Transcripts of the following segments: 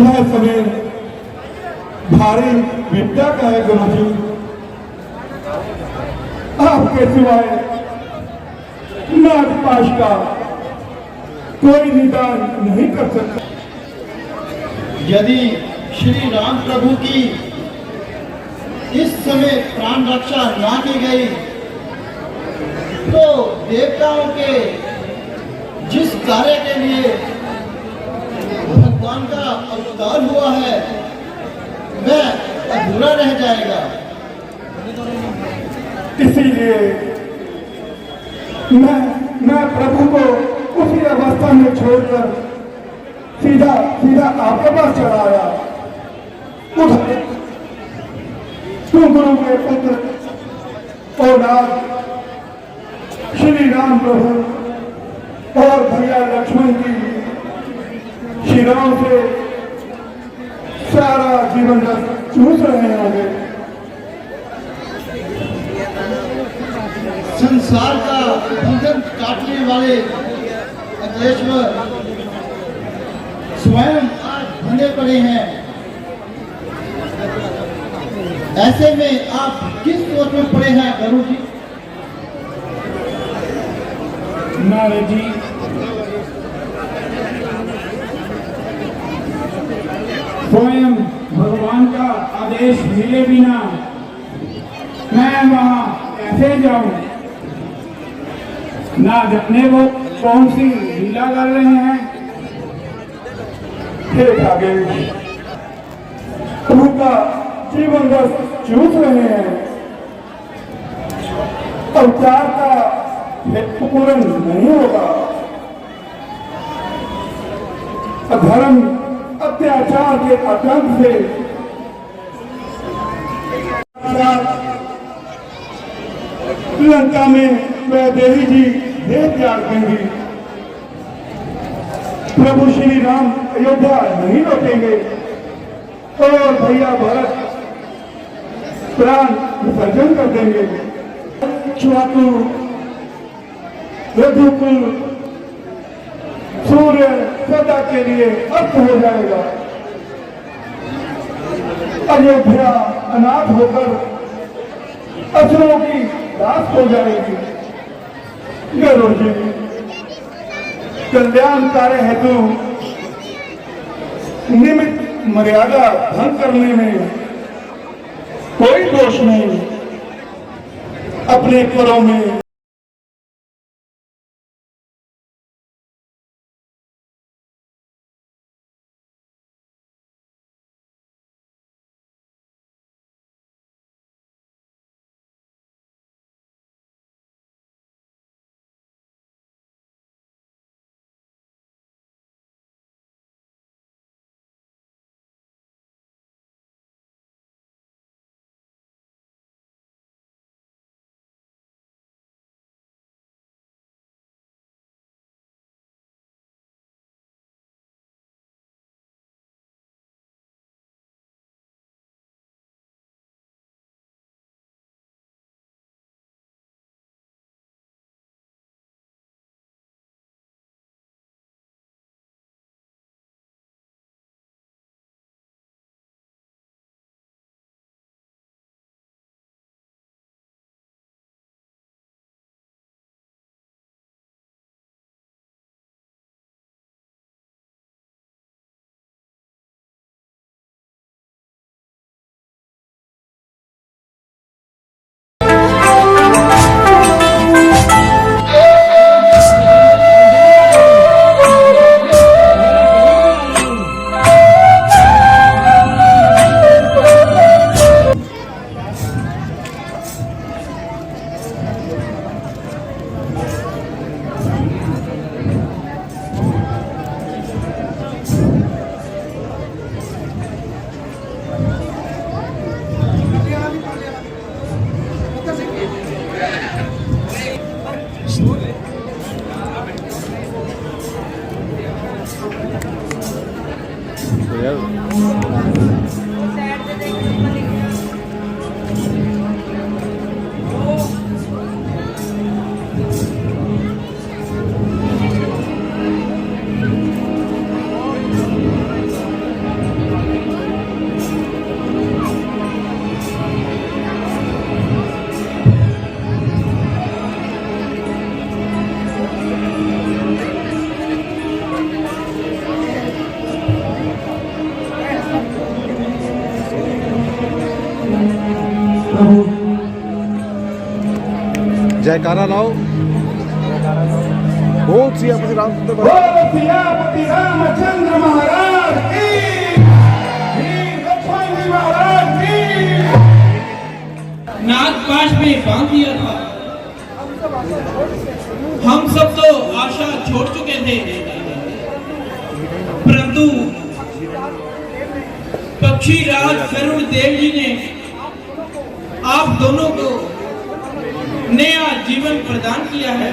यह समय भारी विद्या का है गुरुजी। आपके सिवाय नागपाश का कोई निदान नहीं कर सकता। यदि श्री राम प्रभु की इस समय प्राण रक्षा ना की गई तो देवताओं के जिस कार्य के लिए भगवान का अवतार हुआ है वह अधूरा रह जाएगा। इसीलिए मैं प्रभु को उसी अवस्था में छोड़कर सीधा सीधा आपके पास चला आया। तुम गुरु के पुत्र औलाद श्री राम प्रभु और भैया लक्ष्मण की शिराओं से सारा जीवन चूस रहे होंगे। संसार का बंधन काटने वाले अखिलेश्वर स्वयं आज बंधे पड़े हैं। ऐसे में आप किस सोच में पड़े हैं गुरु जी? नारद जी, स्वयं भगवान का आदेश मिले बिना मैं वहां कैसे जाऊं? ना जाने वो कौन सी लीला कर रहे हैं। हे भागेश, प्रभु का जीवन रस चूस रहे हैं। अवतार का हेतु पूर्ण नहीं होगा। अधर्म अत्याचार के आतंक से लंका में वैदेही जी देह त्याग देंगी। प्रभु श्री राम अयोध्या नहीं लौटेंगे और भैया भरत प्राण विसर्जन कर देंगे। छुआतु रघुकुल सूर्य सदा के लिए अस्त हो जाएगा। अयोध्या अनाथ होकर असुरों की दास हो जाएगी। गरुड़ जी, कल्याण कार्य हेतु निमित्त मर्यादा भंग करने में कोई दोष नहीं। अपने करों में प्रभु। जयकारा लाओ। बहुत सियापति रामचंद्र बोलो सियापति रामचंद्र महाराज की, वीर लक्ष्मण जी महाराज की। नागपाश में बांध दिया था। हम सब तो आशा छोड़ चुके थे, परंतु पक्षीराज गरुड़ देव जी ने आप दोनों को नया जीवन प्रदान किया है।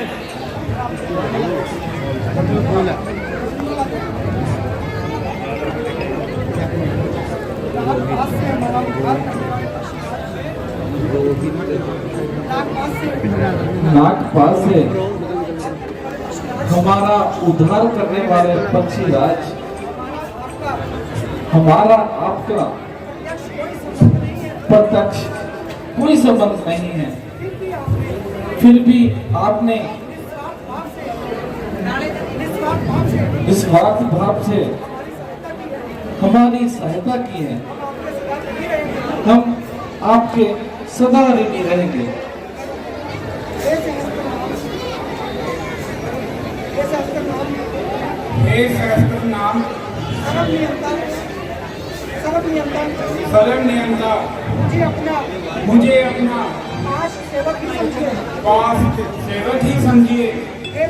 नागपाल से हमारा उद्धार करने वाले पक्षीराज, हमारा आपका प्रत्यक्ष कोई संबंध नहीं है, फिर भी आपने निस्वार्थ भाव से हमारी सहायता की है। हम आपके सदा ऋणी रहेंगे। हे सहस्त्र नाम सर्व नियंता मुझे अपना पास सेवक ही समझिए। हे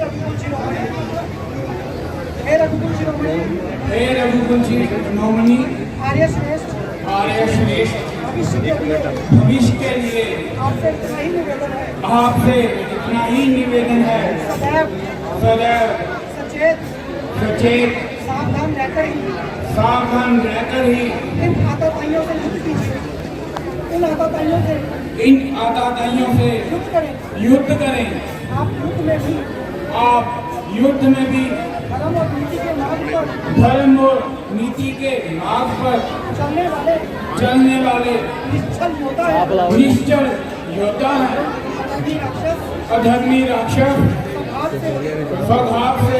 रघुकुल शिरोमणि आर्य श्रेष्ठ, भविष्य के लिए आपसे इतना ही निवेदन है, सदैव सचेत सावधान रहकर ही इन आताताइयों से युद्ध करें। आप युद्ध में भी धर्म और नीति के मार्ग पर चलने वाले निश्चल योद्धा हैं। अधर्मी राक्षस स्वभाव से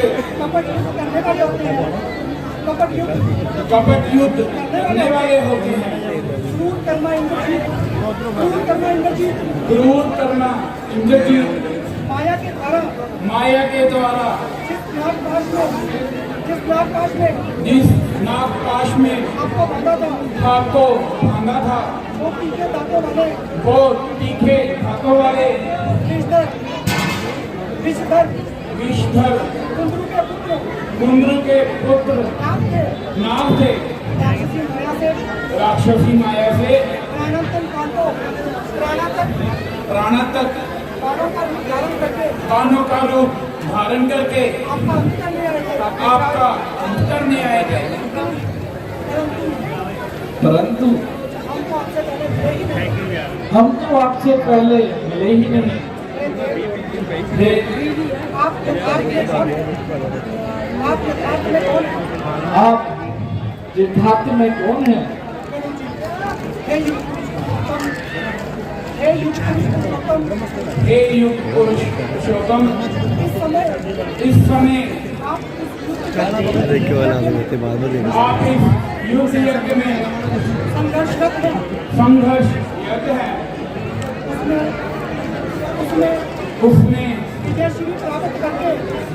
कपट युद्ध करने वाले होते हैं। क्रूर कर्मा इंद्रजीत माया के द्वारा जिस नागपाश में आपको बांधा था, वो तीखे दांतों वाले विषधर कुंद्रू के पुत्र नाग थे। राक्षसी माया से प्राणातक कानों का रूप धारण करके आपका अंत करने आए थे, परंतु हम तो आपसे पहले मिले ही नहीं। आप सिद्धार्थ में कौन है? हे युग पुरुषोत्तम, इस समय आप इस युद्ध यज्ञ में संघर्ष यज्ञ है, उसमें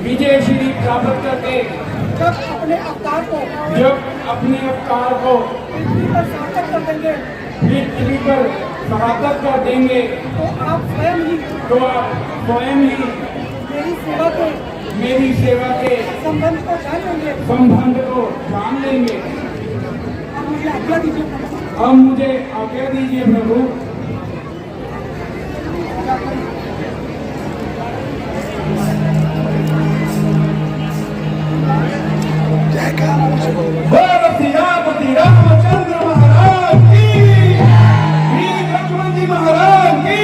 विजय श्री प्राप्त करके जब अपने अवतार को पृथ्वी पर सार्थक कर देंगे, तो आप स्वयं ही मेरी सेवा के संबंध को जान लेंगे। अब मुझे आज्ञा दीजिए प्रभु। बोलो सियापति रामचंद्र महाराज की, वीर लक्ष्मण जी महाराज की।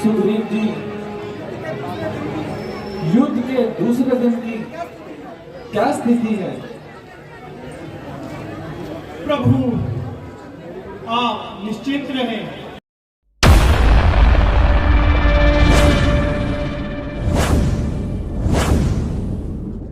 सुग्रीव जी, युद्ध के दूसरे दिन की क्या स्थिति है? प्रभु आप निश्चिंत रहें,